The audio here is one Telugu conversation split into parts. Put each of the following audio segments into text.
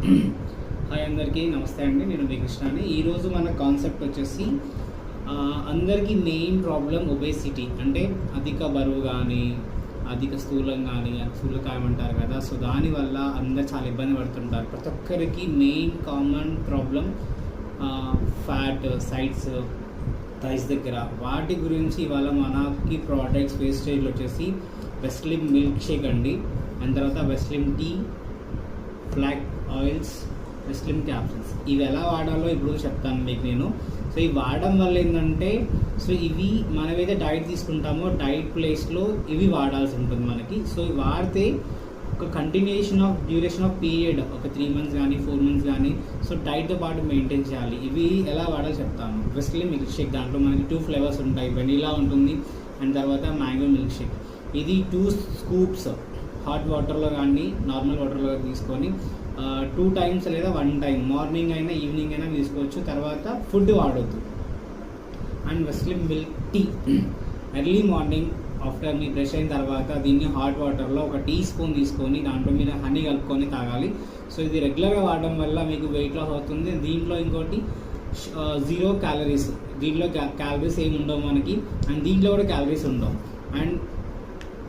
హాయ్ అందరికీ నమస్తే అండి. నేను మీ కృష్ణని. ఈరోజు మన కాన్సెప్ట్ వచ్చేసి అందరికీ మెయిన్ ప్రాబ్లం ఒబేసిటీ, అంటే అధిక బరువు కానీ అధిక స్థూలం కానీ స్థూలకాయం అంటారు కదా. సో దానివల్ల అందరు చాలా ఇబ్బంది పడుతుంటారు. ప్రతి ఒక్కరికి main common problem fat sides thighs దగ్గర. వాటి గురించి ఇవాళ మనకి ప్రోడక్ట్స్ వేస్టేజ్లు వచ్చేసి వెస్లిమ్ మిల్క్ షేక్ అండి, అండ్ తర్వాత వెస్లిమ్ టీ, ఫ్లాక్ ఆయిల్స్, వెస్లిమ్ క్యాప్సిల్స్. ఇవి ఎలా వాడాలో ఇప్పుడు చెప్తాను మీకు నేను. సో ఇవి వాడడం వల్ల ఏంటంటే, సో ఇవి మనమైతే డైట్ తీసుకుంటామో డైట్ ప్లేస్లో ఇవి వాడాల్సి ఉంటుంది మనకి. సో ఇవి వాడితే ఒక continuation of duration of period, ఒక 3 months కానీ 4 months కానీ సో డైట్తో పాటు మెయింటైన్ చేయాలి. ఇవి ఎలా వాడాలో చెప్తాను. వెస్లిమ్ మిల్క్ షేక్, దాంట్లో మనకి 2 flavors ఉంటాయి. వెనీలా ఉంటుంది అండ్ తర్వాత మ్యాంగో మిల్క్ షేక్. ఇది 2 scoops హాట్ వాటర్లో కానీ నార్మల్ వాటర్లో తీసుకొని 2 times లేదా 1 time, మార్నింగ్ అయినా ఈవినింగ్ అయినా తీసుకోవచ్చు. తర్వాత ఫుడ్ వాడొద్దు. అండ్ వెస్లిమ్ milk tea early morning after మీ బ్రష్ అయిన తర్వాత దీన్ని హాట్ వాటర్లో 1 teaspoon తీసుకొని దాంట్లో మీద హనీ కలుపుకొని తాగాలి. సో ఇది రెగ్యులర్గా వాడడం వల్ల మీకు వెయిట్ లాస్ అవుతుంది. దీంట్లో ఇంకోటి 0 calories, దీంట్లో క్యాలరీస్ ఏమి ఉండవు మనకి, అండ్ దీంట్లో కూడా క్యాలరీస్ ఉండవు. అండ్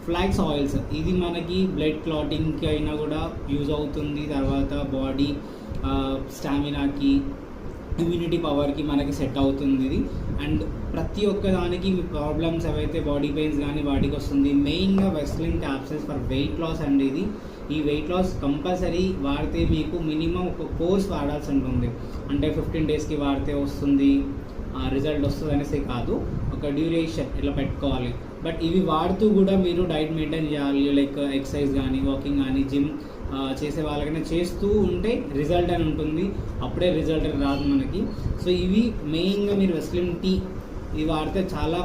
ఫ్లాక్స్ ఆయిల్స్, ఇది మనకి బ్లడ్ క్లాటింగ్కి అయినా కూడా యూజ్ అవుతుంది. తర్వాత బాడీ స్టామినాకి, ఇమ్యూనిటీ పవర్కి మనకి సెట్ అవుతుంది ఇది. అండ్ ప్రతి ఒక్క దానికి మీ ప్రాబ్లమ్స్ ఏవైతే బాడీ పెయిన్స్ కానీ వాటికి వస్తుంది. మెయిన్గా వెస్లిమ్ క్యాప్సిల్స్ ఫర్ వెయిట్ లాస్ అండి. ఇది ఈ వెయిట్ లాస్ కంపల్సరీ వాడితే మీకు మినిమం ఒక కోర్స్ వాడాల్సి ఉంటుంది. అంటే 15 daysకి వాడితే వస్తుంది రిజల్ట్ వస్తుంది అనేసి కాదు, ఒక డ్యూరేషన్ ఇట్లా పెట్టుకోవాలి. బట్ ఇవి వాడుతూ కూడా మీరు డైట్ మెయింటైన్ చేయాలి. లైక్ ఎక్సర్సైజ్ కానీ వాకింగ్ కానీ జిమ్ చేసే వాళ్ళకైనా చేస్తూ ఉంటే రిజల్ట్ అని ఉంటుంది. అప్పుడే రిజల్ట్ రాదు మనకి. సో ఇవి మెయిన్గా మీరు వెస్లిమ్ టీ ఇది వాడితే చాలా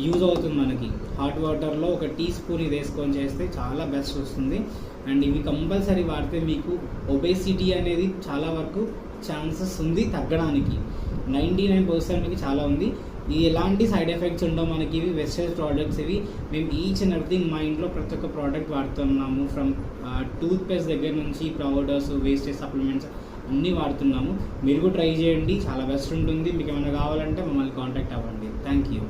యూజ్ అవుతుంది మనకి. హాట్ వాటర్లో 1 teaspoon ఇది వేసుకొని చేస్తే చాలా బెస్ట్ వస్తుంది. అండ్ ఇవి కంపల్సరీ వాడితే మీకు ఒబేసిటీ అనేది చాలా వరకు ఛాన్సెస్ ఉంది తగ్గడానికి. 99% మీకు చాలా ఉంది. ఇది ఎలాంటి సైడ్ ఎఫెక్ట్స్ ఉండవు మనకి. ఇవి వెస్టేజ్ ప్రోడక్ట్స్. ఇవి మేము ఈచ్ అండ్ ఎవ్రీథింగ్ మా ఇంట్లో ప్రతి ఒక్క ప్రోడక్ట్ వాడుతున్నాము. ఫ్రమ్ టూత్ పేస్ట్ దగ్గర నుంచి పౌడర్స్, వేస్టేజ్ సప్లిమెంట్స్ అన్నీ వాడుతున్నాము. మీరు కూడా ట్రై చేయండి, చాలా బెస్ట్ ఉంటుంది. మీకు ఏమైనా కావాలంటే మమ్మల్ని కాంటాక్ట్ అవ్వండి. Thank you.